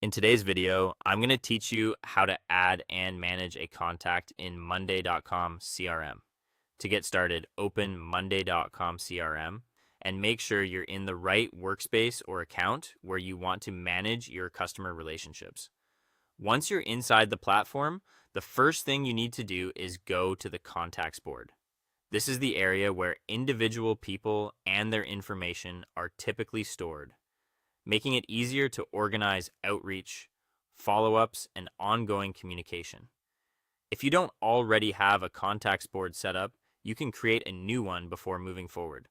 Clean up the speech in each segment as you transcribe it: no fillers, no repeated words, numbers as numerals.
In today's video, I'm going to teach you how to add and manage a contact in Monday.com CRM. To get started, open Monday.com CRM and make sure you're in the right workspace or account where you want to manage your customer relationships. Once you're inside the platform, the first thing you need to do is go to the contacts board. This is the area where individual people and their information are typically stored, making it easier to organize outreach, follow ups, and ongoing communication. If you don't already have a contacts board set up, you can create a new one before moving forward.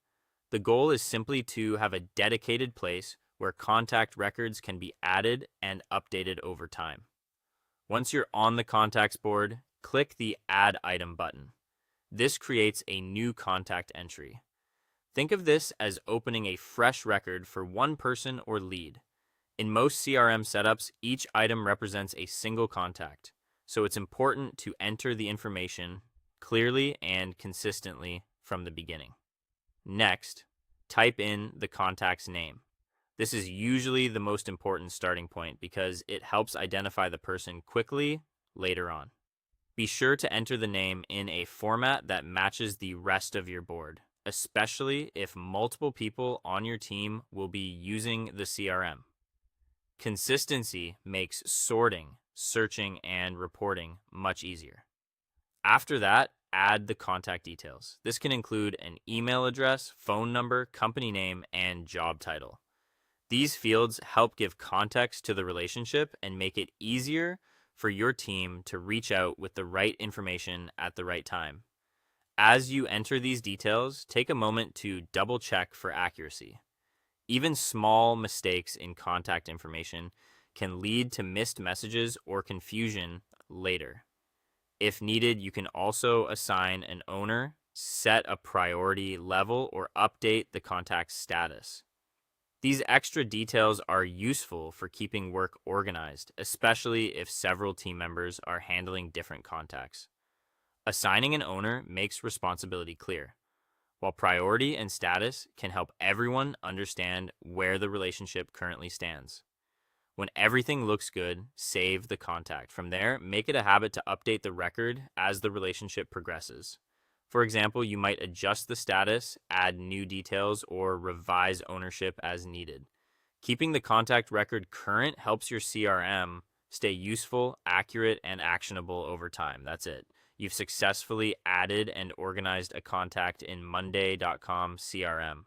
The goal is simply to have a dedicated place where contact records can be added and updated over time. Once you're on the contacts board, click the Add Item button. This creates a new contact entry. Think of this as opening a fresh record for one person or lead. In most CRM setups, each item represents a single contact, so it's important to enter the information clearly and consistently from the beginning. Next, type in the contact's name. This is usually the most important starting point because it helps identify the person quickly later on. Be sure to enter the name in a format that matches the rest of your board, especially if multiple people on your team will be using the CRM. Consistency makes sorting, searching, and reporting much easier. After that, add the contact details. This can include an email address, phone number, company name, and job title. These fields help give context to the relationship and make it easier for your team to reach out with the right information at the right time. As you enter these details, take a moment to double check for accuracy. Even small mistakes in contact information can lead to missed messages or confusion later. If needed, you can also assign an owner, set a priority level, or update the contact's status. These extra details are useful for keeping work organized, especially if several team members are handling different contacts. Assigning an owner makes responsibility clear, while priority and status can help everyone understand where the relationship currently stands. When everything looks good, save the contact. From there, make it a habit to update the record as the relationship progresses. For example, you might adjust the status, add new details, or revise ownership as needed. Keeping the contact record current helps your CRM stay useful, accurate, and actionable over time. That's it. You've successfully added and organized a contact in Monday.com CRM.